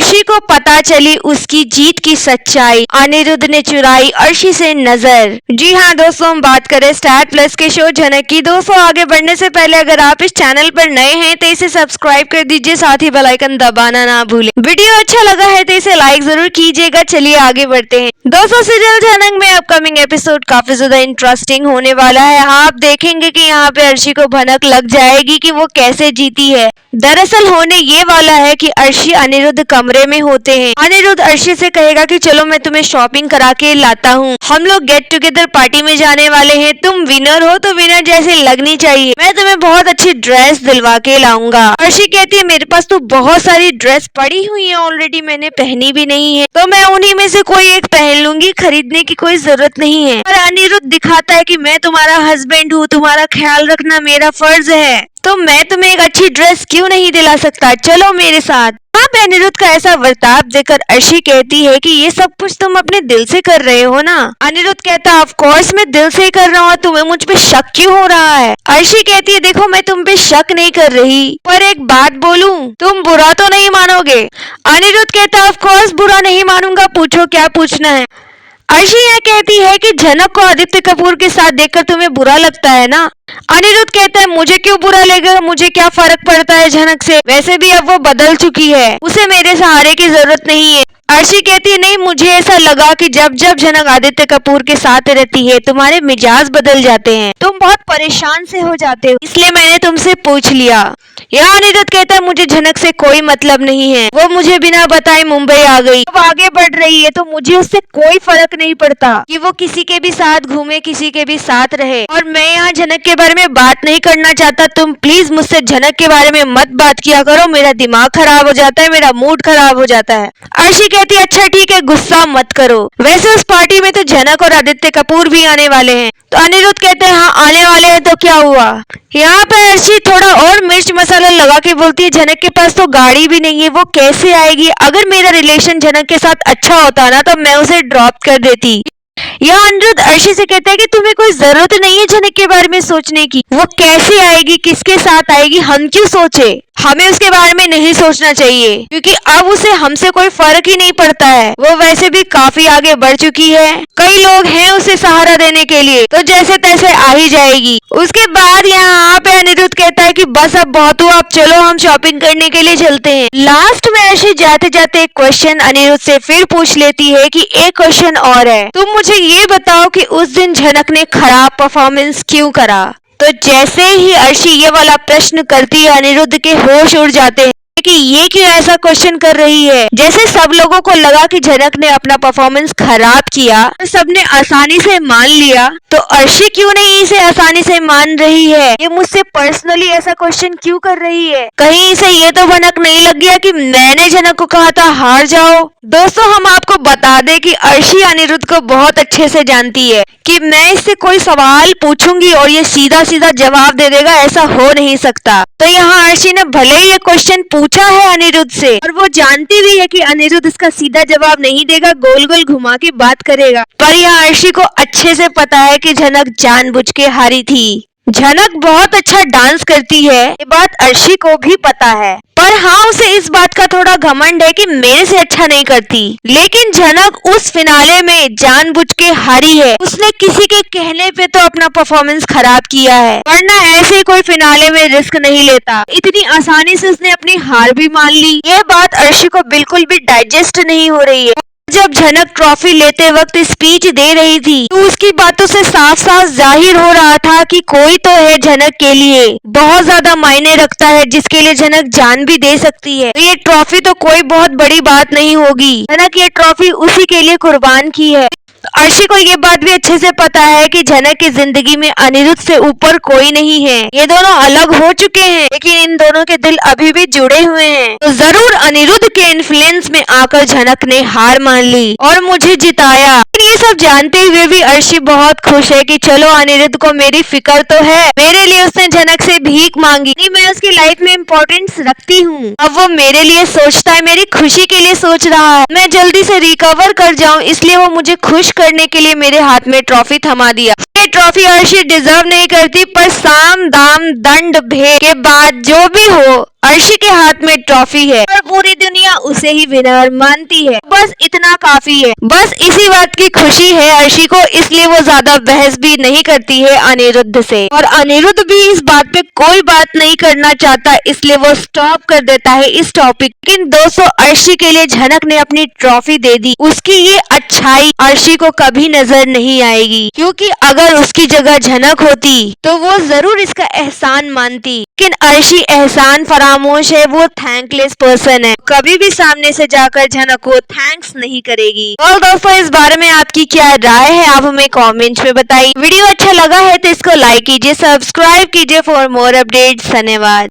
अर्शी को पता चली उसकी जीत की सच्चाई, अनिरुद्ध ने चुराई अर्शी से नजर। जी हाँ दोस्तों, हम बात करें स्टार प्लस के शो झनक की। दोस्तों आगे बढ़ने से पहले अगर आप इस चैनल पर नए हैं तो इसे सब्सक्राइब कर दीजिए, साथ ही बेल आइकन दबाना ना भूलें। वीडियो अच्छा लगा है तो इसे लाइक जरूर कीजिएगा। चलिए आगे बढ़ते हैं। दोस्तों सीरियल झनक में अपकमिंग एपिसोड काफी ज्यादा इंटरेस्टिंग होने वाला है। आप देखेंगे कि यहाँ पे अर्शी को भनक लग जाएगी कि वो कैसे जीती है। दरअसल होने ये वाला है कि अर्शी अनिरुद्ध कमरे में होते हैं। अनिरुद्ध अर्शी से कहेगा कि चलो मैं तुम्हें शॉपिंग करा के लाता हूँ, हम लोग गेट टुगेदर पार्टी में जाने वाले हैं, तुम विनर हो तो विनर जैसे लगनी चाहिए, मैं तुम्हें बहुत अच्छी ड्रेस दिलवा के लाऊंगा। अर्शी कहती है मेरे पास तो बहुत सारी ड्रेस पड़ी हुई है ऑलरेडी, मैंने पहनी भी नहीं है, तो मैं उन्हीं में से कोई एक पहन लूंगी, खरीदने की कोई जरूरत नहीं है। और अनिरुद्ध दिखाता है कि मैं तुम्हारा हस्बैंड हूँ, तुम्हारा ख्याल रखना मेरा फर्ज है, तो मैं तुम्हें एक अच्छी ड्रेस क्यों नहीं दिला सकता, चलो मेरे साथ। अनिरुद्ध का ऐसा वर्ताव देखकर अर्शी कहती है कि ये सब कुछ तुम अपने दिल से कर रहे हो ना। अनिरुद्ध कहता है ऑफ कोर्स मैं दिल से कर रहा हूँ, तुम्हें मुझ पे शक क्यों हो रहा है। अर्शी कहती है देखो मैं तुम पे शक नहीं कर रही, पर एक बात बोलूं, तुम बुरा तो नहीं मानोगे। अनिरुद्ध कहता है ऑफ कोर्स बुरा नहीं मानूंगा, पूछो क्या पूछना है। अर्शी यह कहती है कि झनक को आदित्य कपूर के साथ देखकर तुम्हें बुरा लगता है ना। अनिरुद्ध कहता है मुझे क्यों बुरा लगेगा, मुझे क्या फर्क पड़ता है झनक से, वैसे भी अब वो बदल चुकी है, उसे मेरे सहारे की जरूरत नहीं है। अर्शी कहती है नहीं, मुझे ऐसा लगा कि जब जब झनक आदित्य कपूर के साथ रहती है तुम्हारे मिजाज बदल जाते हैं, तुम बहुत परेशान से हो जाते हो, इसलिए मैंने तुमसे पूछ लिया। यह अनिरुद्ध कहता है मुझे झनक से कोई मतलब नहीं है, वो मुझे बिना बताए मुंबई आ गई, अब आगे बढ़ रही है तो मुझे उससे कोई फर्क नहीं पड़ता कि वो किसी के भी साथ घूमे, किसी के भी साथ रहे, और मैं यहाँ झनक के बारे में बात नहीं करना चाहता, तुम प्लीज मुझसे झनक के बारे में मत बात किया करो, मेरा दिमाग खराब हो जाता है, मेरा मूड खराब हो जाता है। अर्शी कहती है अच्छा ठीक है, गुस्सा मत करो, वैसे उस पार्टी में तो झनक और आदित्य कपूर भी आने वाले हैं। तो अनिरुद्ध कहते हैं हाँ आने वाले हैं, तो क्या हुआ। यहाँ पे अर्शी थोड़ा और मिर्च मसाला लगा के बोलती है झनक के पास तो गाड़ी भी नहीं है, वो कैसे आएगी, अगर मेरा रिलेशन झनक के साथ अच्छा होता ना तो मैं उसे ड्रॉप कर देती। यह अनिरुद्ध अर्शी से कहता है कि तुम्हें कोई जरूरत नहीं है झनक के बारे में सोचने की, वो कैसे आएगी, किसके साथ आएगी, हम क्यों सोचे, हमें उसके बारे में नहीं सोचना चाहिए, क्योंकि अब उसे हमसे कोई फर्क ही नहीं पड़ता है, वो वैसे भी काफी आगे बढ़ चुकी है, कई लोग हैं उसे सहारा देने के लिए, तो जैसे तैसे आ ही जाएगी। उसके बाद यहाँ पे अनिरुद्ध कहता है कि बस अब बहुत हुआ, अब चलो हम शॉपिंग करने के लिए चलते हैं। लास्ट में अर्शी जाते जाते एक क्वेश्चन अनिरुद्ध से फिर पूछ लेती है कि एक क्वेश्चन और है, तुम मुझे ये बताओ कि उस दिन झनक ने खराब परफॉर्मेंस क्यों करा। तो जैसे ही अर्शी ये वाला प्रश्न करती है अनिरुद्ध के होश उड़ जाते हैं कि ये क्यों ऐसा क्वेश्चन कर रही है। जैसे सब लोगों को लगा कि झनक ने अपना परफॉर्मेंस खराब किया तो सबने आसानी से मान लिया, तो अर्शी क्यों नहीं इसे आसानी से मान रही है, ये मुझसे पर्सनली ऐसा क्वेश्चन क्यों कर रही है, कहीं इसे ये तो भनक नहीं लग गया कि मैंने झनक को कहा था हार जाओ। दोस्तों हम आपको बता दें कि अर्शी अनिरुद्ध को बहुत अच्छे से जानती है कि मैं इससे कोई सवाल पूछूंगी और ये सीधा सीधा जवाब दे देगा, ऐसा हो नहीं सकता। तो यहाँ अर्शी ने भले ही ये क्वेश्चन पूछा है अनिरुद्ध से, और वो जानती भी है कि अनिरुद्ध इसका सीधा जवाब नहीं देगा, गोल गोल घुमा के बात करेगा, पर यहाँ अर्शी को अच्छे से पता है कि झनक जानबूझ के हारी थी। झनक बहुत अच्छा डांस करती है, ये बात अर्शी को भी पता है, पर हाँ उसे इस बात का थोड़ा घमंड है कि मेरे से अच्छा नहीं करती। लेकिन झनक उस फिनाले में जानबूझ के हारी है, उसने किसी के कहने पे तो अपना परफॉर्मेंस खराब किया है, वरना ऐसे कोई फिनाले में रिस्क नहीं लेता, इतनी आसानी से उसने अपनी हार भी मान ली। ये बात अर्शी को बिल्कुल भी डाइजेस्ट नहीं हो रही है। जब झनक ट्रॉफी लेते वक्त स्पीच दे रही थी तो उसकी बातों से साफ साफ जाहिर हो रहा था कि कोई तो है झनक के लिए बहुत ज्यादा मायने रखता है, जिसके लिए झनक जान भी दे सकती है, तो ये ट्रॉफी तो कोई बहुत बड़ी बात नहीं होगी, झनक ये ट्रॉफी उसी के लिए कुर्बान की है। अर्शी को ये बात भी अच्छे से पता है कि झनक की जिंदगी में अनिरुद्ध से ऊपर कोई नहीं है, ये दोनों अलग हो चुके हैं, लेकिन इन दोनों के दिल अभी भी जुड़े हुए हैं। तो जरूर अनिरुद्ध के इन्फ्लुएंस में आकर झनक ने हार मान ली और मुझे जिताया। ये सब जानते हुए भी अर्शी बहुत खुश है कि चलो अनिरुद्ध को मेरी फिक्र तो है, मेरे लिए उसने झनक से भीख मांगी, मैं उसकी लाइफ में इम्पोर्टेंस रखती हूँ, अब वो मेरे लिए सोचता है, मेरी खुशी के लिए सोच रहा है, मैं जल्दी से रिकवर कर जाऊँ, इसलिए वो मुझे खुश करने के लिए मेरे हाथ में ट्रॉफी थमा दिया। ये ट्रॉफी अर्शी डिजर्व नहीं करती, पर साम दाम दंड भेद के बाद जो भी हो, अर्शी के हाथ में ट्रॉफी है और पूरी दुनिया उसे ही विनर मानती है। बस इतना काफी है। बस इसी बात की खुशी है अर्शी को, इसलिए वो ज्यादा बहस भी नहीं करती है अनिरुद्ध से, और अनिरुद्ध भी इस बात पे कोई बात नहीं करना चाहता, इसलिए वो स्टॉप कर देता है इस टॉपिक। लेकिन दोस्तों, अर्शी के लिए झनक ने अपनी ट्रॉफी दे दी। उसकी ये अच्छाई अर्शी को कभी नजर नहीं आएगी, क्योंकि अगर उसकी जगह झनक होती तो वो जरूर इसका एहसान मानती। लेकिन अर्शी एहसान फरामोश है, वो थैंकलेस पर्सन है, कभी भी सामने से जाकर झनक को थैंक्स नहीं करेगी। और दोस्तों, इस बारे में आपकी क्या राय है, आप हमें कमेंट्स में बताइए। वीडियो अच्छा लगा है तो इसको लाइक कीजिए, सब्सक्राइब कीजिए फॉर मोर अपडेट्स। धन्यवाद।